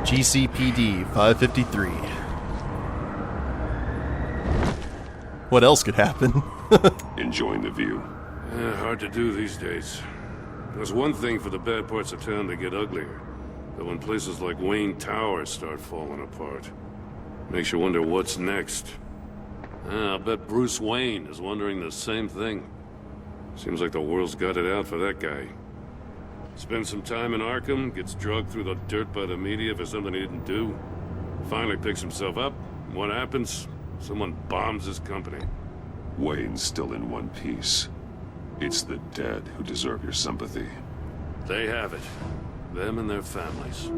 GCPD 553. What else could happen? Enjoying the view. Hard to do these days. There's one thing for the bad parts of town to get uglier. But when places like Wayne Tower start falling apart, makes you wonder what's next. I'll bet Bruce Wayne is wondering the same thing. Seems like the world's got it out for that guy. Spends some time in Arkham, gets drugged through the dirt by the media for something he didn't do. Finally picks himself up. What happens? Someone bombs his company. Wayne's still in one piece. It's the dead who deserve your sympathy. They have it. Them and their families.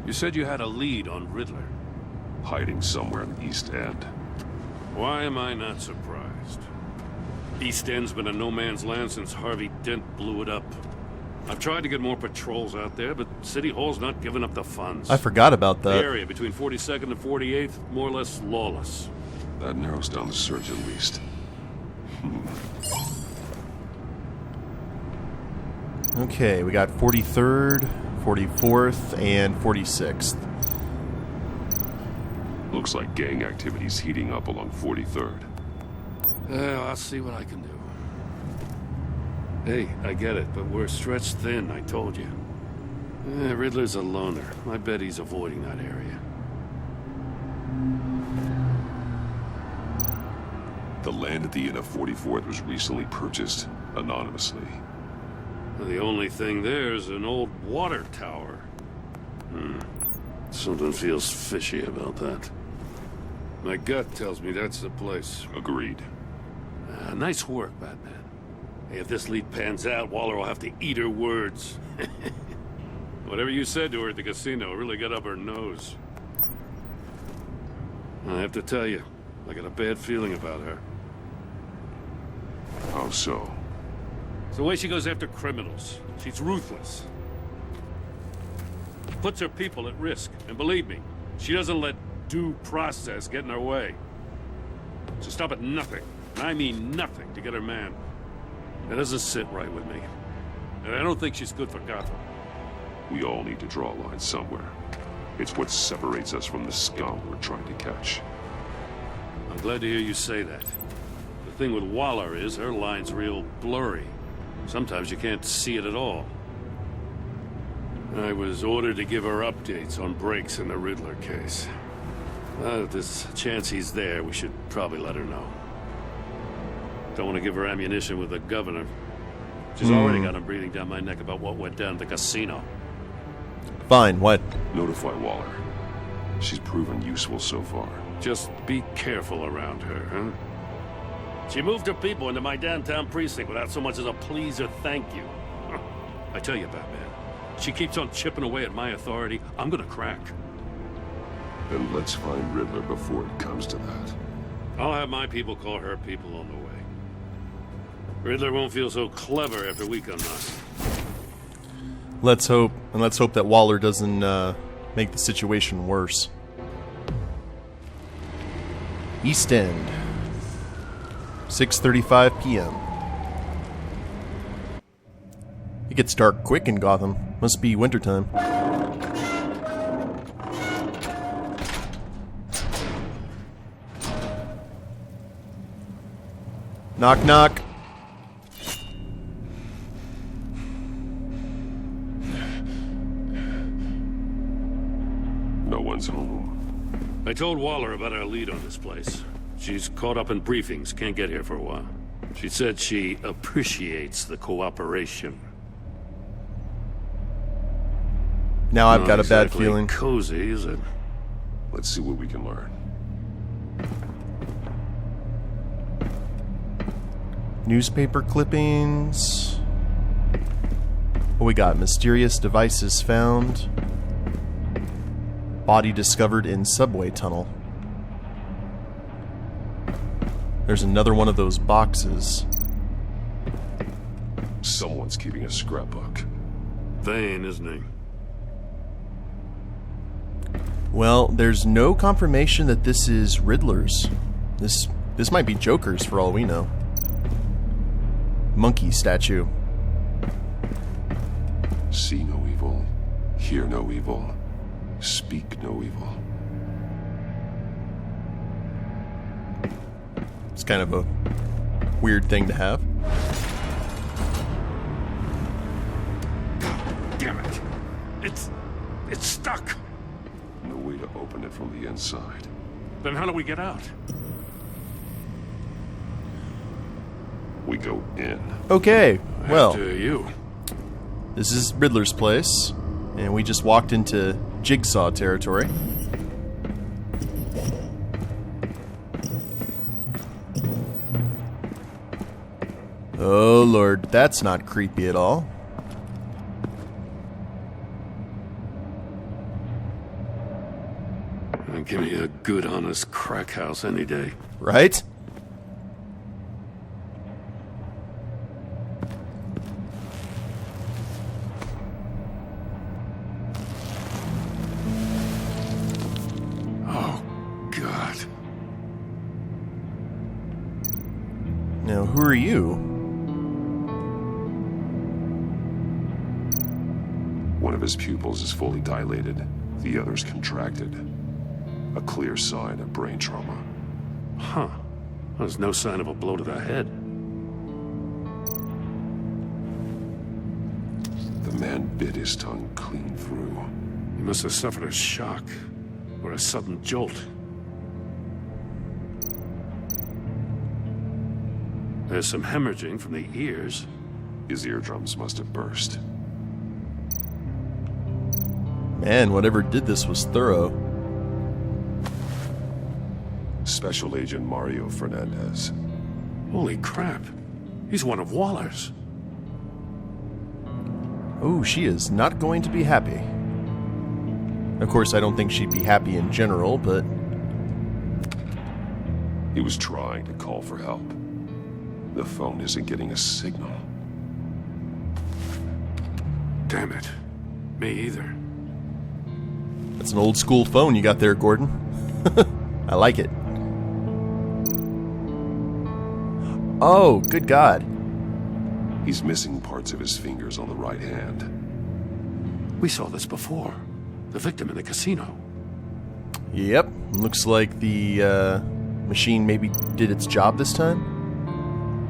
You said you had a lead on Riddler. Hiding somewhere in the East End. Why am I not surprised? East End's been a no-man's land since Harvey Dent blew it up. I've tried to get more patrols out there, but City Hall's not giving up the funds. I forgot about that. The area between 42nd and 48th, more or less lawless. That narrows down the search at least. Okay, we got 43rd, 44th, and 46th. Looks like gang activity's heating up along 43rd. I'll see what I can do. Hey, I get it, but we're stretched thin, I told you. Riddler's a loner. I bet he's avoiding that area. The land at the end of 44th was recently purchased anonymously. The only thing there is an old water tower. Something feels fishy about that. My gut tells me that's the place. Agreed. Nice work, Batman. Hey, if this lead pans out, Waller will have to eat her words. Whatever you said to her at the casino really got up her nose. I have to tell you, I got a bad feeling about her. How so? It's the way she goes after criminals. She's ruthless. Puts her people at risk. And believe me, she doesn't let due process get in her way. She'll stop at nothing, and I mean nothing, to get her man. That doesn't sit right with me. And I don't think she's good for Gotham. We all need to draw a line somewhere. It's what separates us from the scum we're trying to catch. I'm glad to hear you say that. The thing with Waller is her line's real blurry. Sometimes you can't see it at all. I was ordered to give her updates on breaks in the Riddler case. If there's a chance he's there, we should probably let her know. Don't want to give her ammunition with the governor. She's already got him breathing down my neck about what went down at the casino. Fine, what? Notify Waller. She's proven useful so far. Just be careful around her, huh? She moved her people into my downtown precinct without so much as a please or thank you. I tell you, Batman, she keeps on chipping away at my authority, I'm gonna crack. Then let's find Riddler before it comes to that. I'll have my people call her people on the way. Riddler won't feel so clever after we come knocking. Let's hope that Waller doesn't make the situation worse. East End, 6:35 p.m. It gets dark quick in Gotham. Must be wintertime. Knock, knock. No one's home. I told Waller about our lead on this place. She's caught up in briefings, can't get here for a while. She said she appreciates the cooperation. Now I've got a bad exactly feeling. Cozy, is it? Let's see what we can learn. Newspaper clippings. What we got? Mysterious devices found. Body discovered in subway tunnel. There's another one of those boxes. Someone's keeping a scrapbook. Vain, isn't he? Well, there's no confirmation that this is Riddler's. This might be Joker's for all we know. Monkey statue. See no evil, hear no evil, Speak no evil. It's kind of a weird thing to have. Damn it! It's stuck! No way to open it from the inside. Then how do we get out? We go in. Okay, well, After you. this is Riddler's place, and we just walked into Jigsaw territory. Oh lord, that's not creepy at all. Give me a good, honest crack house any day. Right? Oh, God. Now, who are you? One of his pupils is fully dilated, the other's contracted. A clear sign of brain trauma. Huh. There's no sign of a blow to the head. The man bit his tongue clean through. He must have suffered a shock or a sudden jolt. There's some hemorrhaging from the ears. His eardrums must have burst. Man, whatever did this was thorough. Special Agent Mario Fernandez. Holy crap. He's one of Waller's. Oh, she is not going to be happy. Of course, I don't think she'd be happy in general, but... He was trying to call for help. The phone isn't getting a signal. Damn it. Me either. That's an old school phone you got there, Gordon. I like it. Oh, good God. He's missing parts of his fingers on the right hand. We saw this before. The victim in the casino. Yep, looks like the machine maybe did its job this time.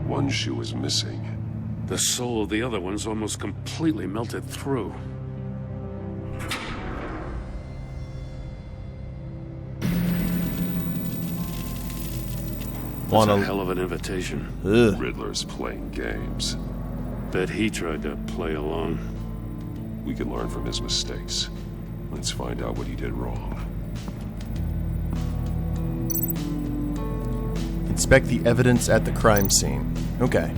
One shoe is missing. The soul of the other one's almost completely melted through. That's a hell of an invitation. Ugh. Riddler's playing games. Bet he tried to play along. We can learn from his mistakes. Let's find out what he did wrong. Inspect the evidence at the crime scene. Okay.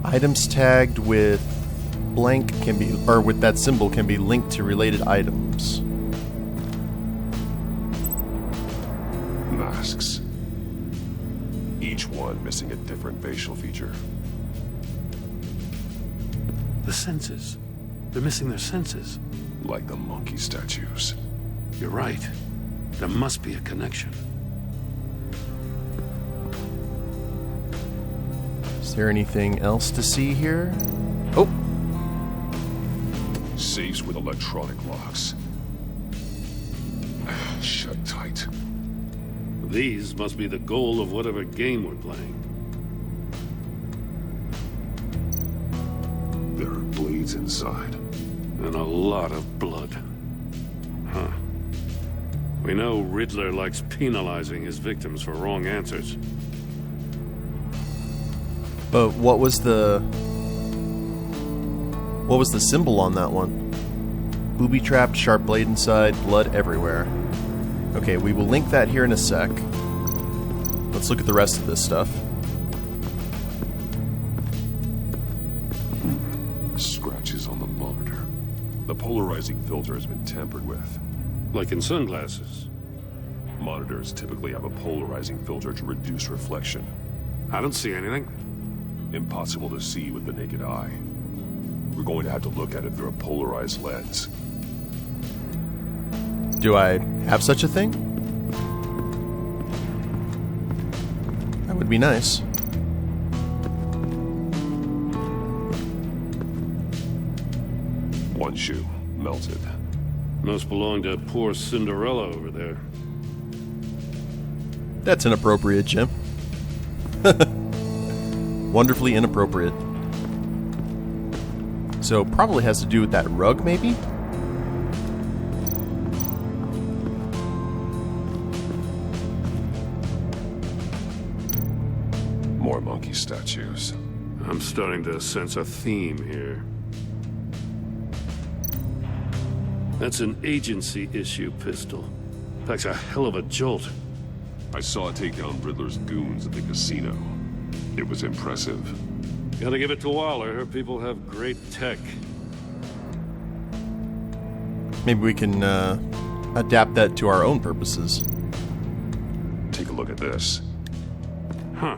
Items tagged with blank can be, or with that symbol can be linked to related items. Masks. Each one missing a different facial feature. The senses. They're missing their senses. Like the monkey statues. You're right. There must be a connection. Is there anything else to see here? Oh! Safes with electronic locks. Shut tight. These must be the goal of whatever game we're playing. There are blades inside. And a lot of blood. Huh. We know Riddler likes penalizing his victims for wrong answers. But what was the symbol on that one? Booby trapped, sharp blade inside, blood everywhere. Okay, we will link that here in a sec. Let's look at the rest of this stuff. Scratches on the monitor. The polarizing filter has been tampered with. Like in sunglasses. Monitors typically have a polarizing filter to reduce reflection. I don't see anything. Impossible to see with the naked eye. We're going to have to look at it through a polarized lens. Do I have such a thing? That would be nice. One shoe, melted. Must belong to poor Cinderella over there. That's inappropriate, Jim. Wonderfully inappropriate. So, probably has to do with that rug, maybe? More monkey statues. I'm starting to sense a theme here. That's an agency issue pistol. Packs a hell of a jolt. I saw it take down Riddler's goons at the casino. It was impressive. Gotta give it to Waller. Her people have great tech. Maybe we can adapt that to our own purposes. Take a look at this. Huh.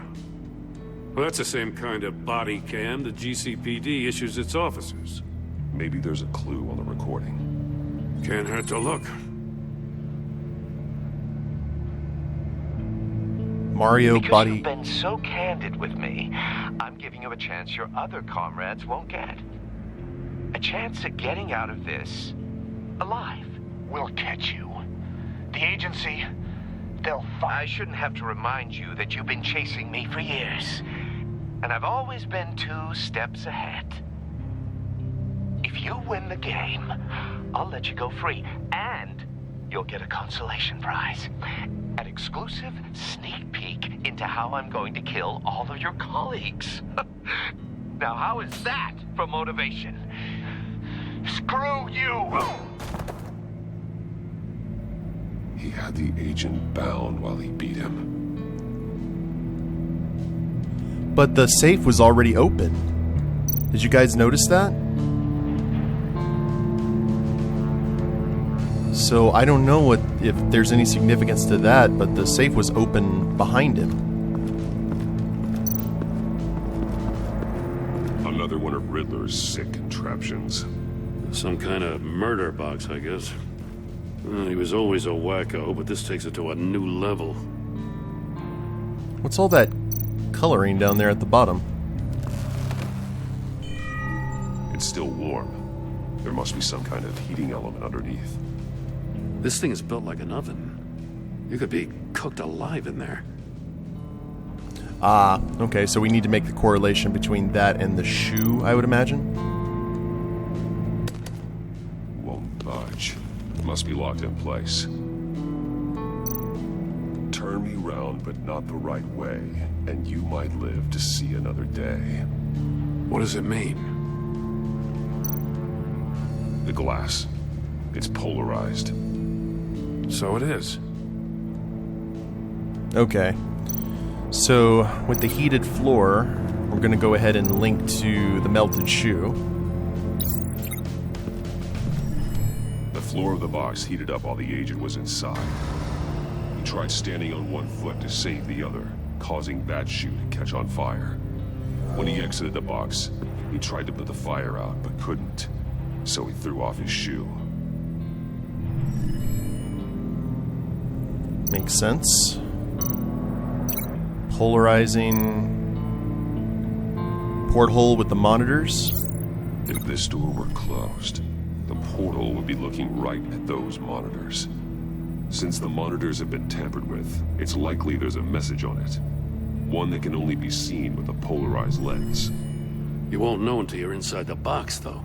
Well, that's the same kind of body cam the GCPD issues its officers. Maybe there's a clue on the recording. Can't hurt to look. Mario Because body... you've been so candid with me, I'm giving you a chance your other comrades won't get. A chance at getting out of this alive. We'll catch you. The agency, they'll I shouldn't have to remind you that you've been chasing me for years. And I've always been 2 steps ahead. If you win the game, I'll let you go free. And you'll get a consolation prize. An exclusive sneak peek into how I'm going to kill all of your colleagues. Now, how is that for motivation? screw you! He had the agent bound while he beat him. But the safe was already open. Did you guys notice that? So I don't know if there's any significance to that, but the safe was open behind him. Another one of Riddler's sick contraptions. Some kind of murder box, I guess. He was always a wacko, but this takes it to a new level. What's all that coloring down there at the bottom? It's still warm. There must be some kind of heating element underneath. This thing is built like an oven. You could be cooked alive in there. Ah, okay, so we need to make the correlation between that and the shoe, I would imagine. Won't budge. Must be locked in place. Turn me round, but not the right way, and you might live to see another day. What does it mean? The glass. It's polarized. So it is. Okay. So, with the heated floor, we're going to go ahead and link to the melted shoe. The floor of the box heated up while the agent was inside. He tried standing on one foot to save the other, causing that shoe to catch on fire. When he exited the box, he tried to put the fire out, but couldn't. So he threw off his shoe. Makes sense. Polarizing porthole with the monitors. If this door were closed, the portal would be looking right at those monitors. Since the monitors have been tampered with, it's likely there's a message on it. One that can only be seen with a polarized lens. You won't know until you're inside the box, though.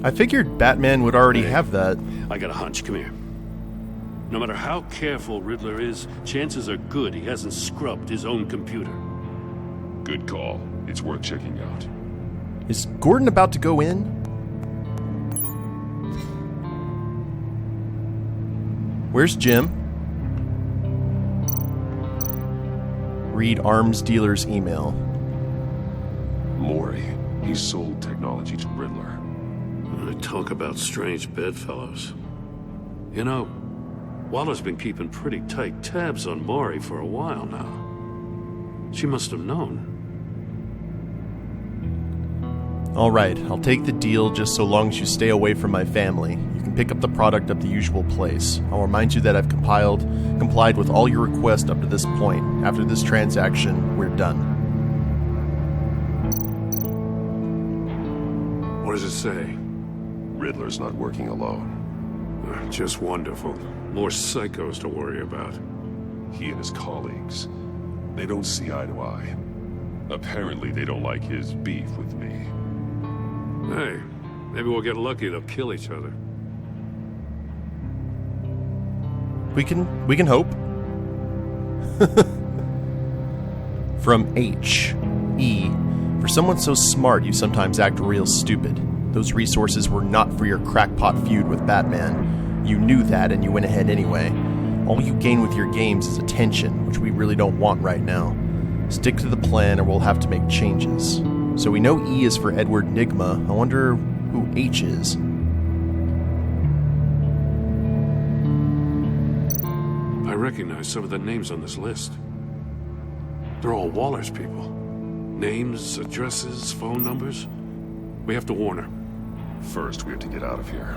I figured Batman would already Hey. have that. I got a hunch. Come here. No matter how careful Riddler is, chances are good he hasn't scrubbed his own computer. Good call. It's worth checking out. Is Gordon about to go in? Where's Jim? Read arms dealer's email. Mori. He sold technology to Riddler. Talk about strange bedfellows. You know, Waller's been keeping pretty tight tabs on Maury for a while now. She must have known. Alright, I'll take the deal just so long as you stay away from my family. You can pick up the product at the usual place. I'll remind you that I've complied with all your requests up to this point. After this transaction, we're done. What does it say? Riddler's not working alone. Just wonderful. More psychos to worry about. He and his colleagues, they don't see eye to eye. Apparently they don't like his beef with me. Hey, maybe we'll get lucky to kill each other. We can hope. From H.E. For someone so smart, you sometimes act real stupid. Those resources were not for your crackpot feud with Batman. You knew that, and you went ahead anyway. All you gain with your games is attention, which we really don't want right now. Stick to the plan, or we'll have to make changes. So we know E is for Edward Nygma. I wonder who H is. I recognize some of the names on this list. They're all Waller's people. Names, addresses, phone numbers. We have to warn her. First, we have to get out of here.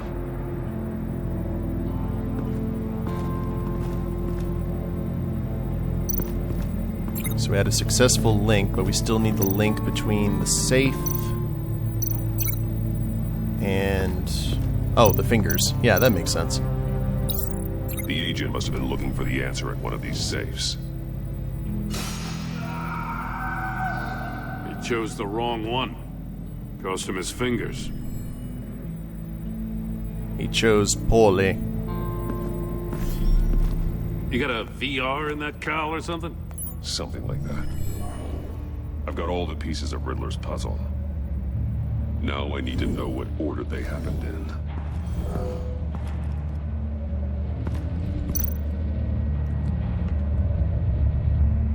So we had a successful link, but we still need the link between the safe and... oh, the fingers. Yeah, that makes sense. The agent must have been looking for the answer at one of these safes. He chose the wrong one. Cost him his fingers. He chose poorly. You got a VR in that cowl or something? Something like that. I've got all the pieces of Riddler's puzzle. Now I need to know what order they happened in.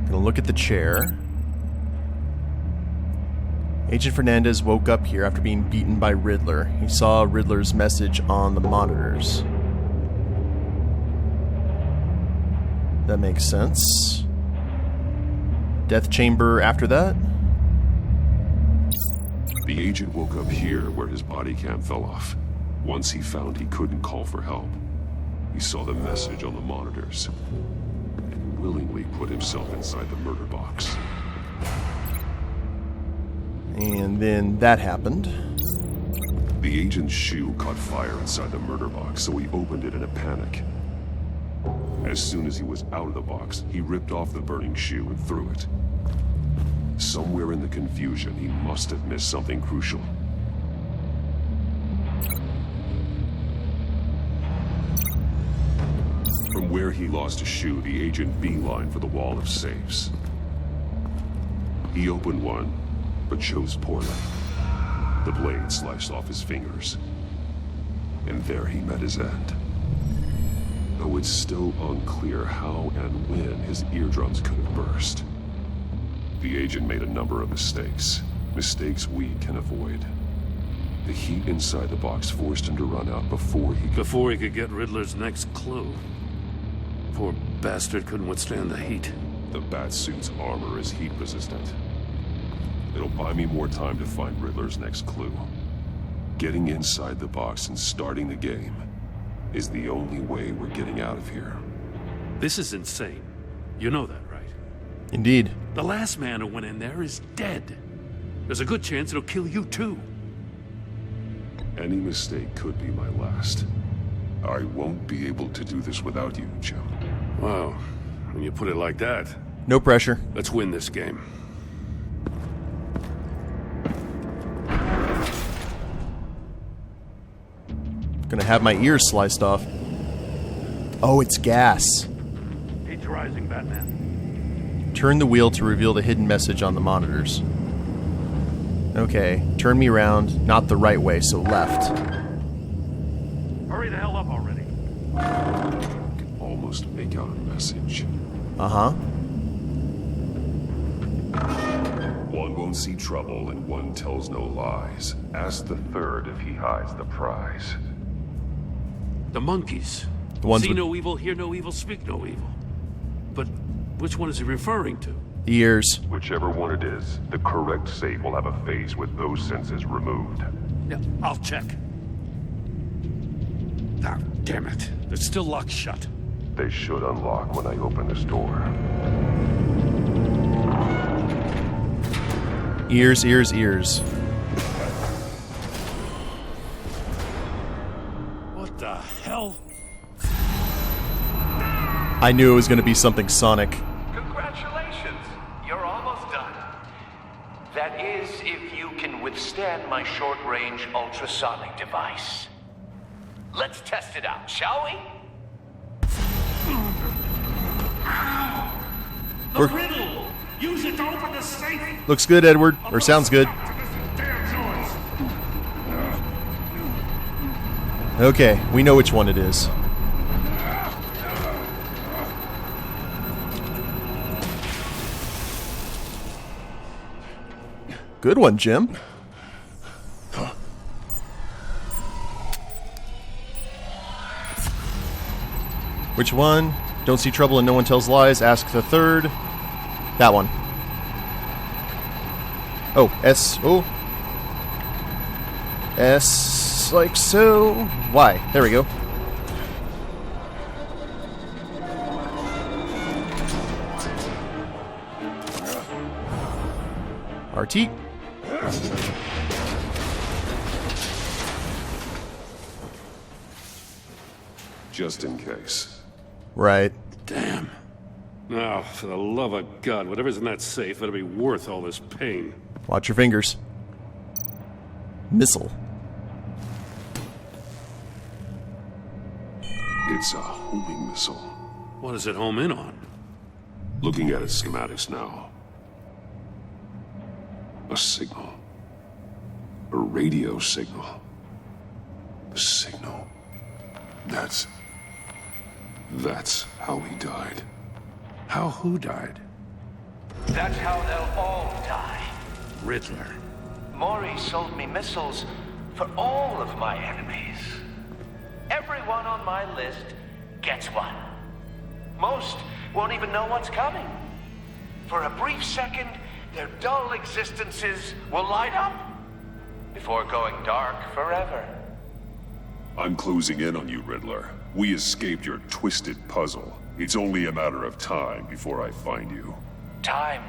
Gonna look at the chair. Agent Fernandez woke up here after being beaten by Riddler. He saw Riddler's message on the monitors. That makes sense. Death chamber after that? The agent woke up here where his body cam fell off. Once he found he couldn't call for help, he saw the message on the monitors and willingly put himself inside the murder box. And then that happened. The agent's shoe caught fire inside the murder box, so he opened it in a panic. As soon as he was out of the box, he ripped off the burning shoe and threw it. Somewhere in the confusion, he must have missed something crucial. From where he lost a shoe, the agent beelined for the wall of safes. He opened one, but chose poorly. The blade sliced off his fingers. And there he met his end. Though it's still unclear how and when his eardrums could have burst. The agent made a number of mistakes. Mistakes we can avoid. The heat inside the box forced him to run out before he could get Riddler's next clue. Poor bastard couldn't withstand the heat. The Batsuit's armor is heat resistant. It'll buy me more time to find Riddler's next clue. Getting inside the box and starting the game is the only way we're getting out of here. This is insane. You know that, right? Indeed. The last man who went in there is dead. There's a good chance it'll kill you too. Any mistake could be my last. I won't be able to do this without you, Jim. Wow, when you put it like that. No pressure. Let's win this game. Gonna have my ears sliced off. Oh, it's gas. Heat's rising, Batman. Turn the wheel to reveal the hidden message on the monitors. Okay, turn me around, not the right way, so left. Hurry the hell up already. I can almost make out a message. Uh-huh. One won't see trouble and one tells no lies. Ask the third if he hides the prize. The monkeys. The ones See with no evil, hear no evil, speak no evil. But which one is he referring to? the ears. Whichever one it is, the correct safe will have a phase with those senses removed. Yeah, I'll check. Ah, damn it. They're still locked shut. They should unlock when I open this door. Ears, ears, ears. I knew it was going to be something Sonic. Congratulations. You're almost done. That is, if you can withstand my short-range ultrasonic device. Let's test it out, shall we? The riddle! Use it to open the safe! Looks good, Edward. Or sounds good. Okay, we know which one it is. Good one, Jim. Which one? Don't see trouble and no one tells lies. Ask the third. That one. Oh, S. Oh. S like so. Y. There we go. RT. Just in case. Right. Damn. Now, for the love of God, whatever's in that safe better be worth all this pain. Watch your fingers. Missile. It's a homing missile. What does it home in on? Looking at its schematics now. A signal. A radio signal. A signal. That's how he died. How who died? That's how they'll all die. Riddler. Maury sold me missiles for all of my enemies. Everyone on my list gets one. Most won't even know what's coming. For a brief second, their dull existences will light up before going dark forever. I'm closing in on you, Riddler. We escaped your twisted puzzle. It's only a matter of time before I find you. Time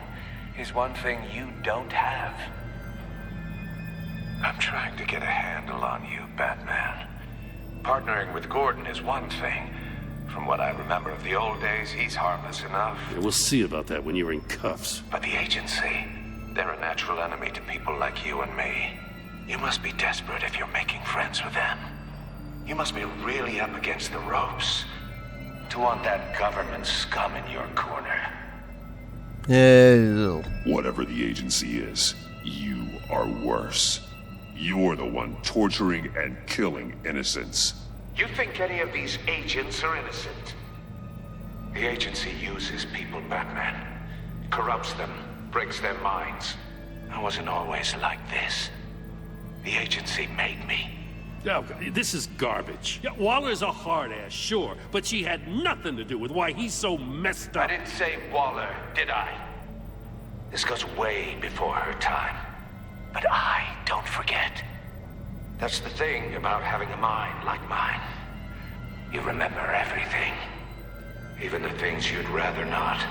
is one thing you don't have. I'm trying to get a handle on you, Batman. Partnering with Gordon is one thing. From what I remember of the old days, he's harmless enough. Yeah, we'll see about that when you're in cuffs. But the agency, they're a natural enemy to people like you and me. You must be desperate if you're making friends with them. You must be really up against the ropes to want that government scum in your corner. Whatever the agency is, you are worse. You're the one torturing and killing innocents. You think any of these agents are innocent? The agency uses people, Batman. Corrupts them, breaks their minds. I wasn't always like this. The agency made me. Oh, this is garbage. Yeah, Waller's a hard-ass, sure, but she had nothing to do with why he's so messed up. I didn't say Waller, did I? This goes way before her time. But I don't forget. That's the thing about having a mind like mine. You remember everything. Even the things you'd rather not.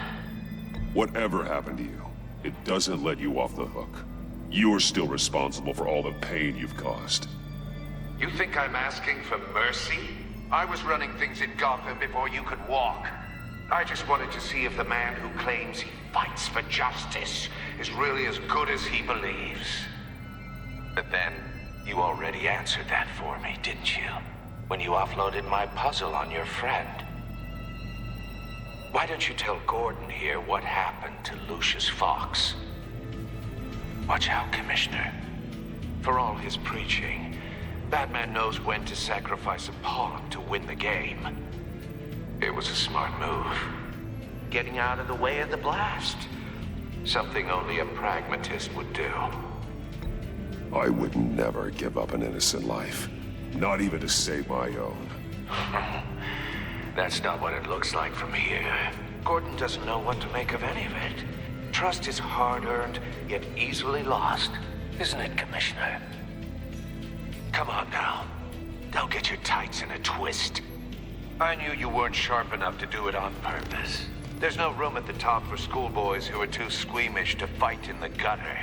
Whatever happened to you, it doesn't let you off the hook. You're still responsible for all the pain you've caused. You think I'm asking for mercy? I was running things in Gotham before you could walk. I just wanted to see if the man who claims he fights for justice is really as good as he believes. But then, you already answered that for me, didn't you? When you offloaded my puzzle on your friend. Why don't you tell Gordon here what happened to Lucius Fox? Watch out, Commissioner. For all his preaching, Batman knows when to sacrifice a pawn to win the game. It was a smart move. Getting out of the way of the blast. Something only a pragmatist would do. I would never give up an innocent life. Not even to save my own. That's not what it looks like from here. Gordon doesn't know what to make of any of it. Trust is hard-earned, yet easily lost. Isn't it, Commissioner? Come on now. Don't get your tights in a twist. I knew you weren't sharp enough to do it on purpose. There's no room at the top for schoolboys who are too squeamish to fight in the gutter.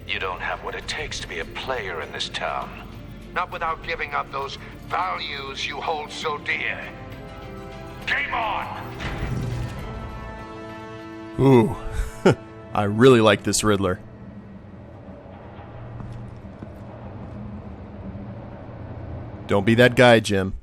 You don't have what it takes to be a player in this town. Not without giving up those values you hold so dear. Game on! Ooh, I really like this Riddler. Don't be that guy, Jim.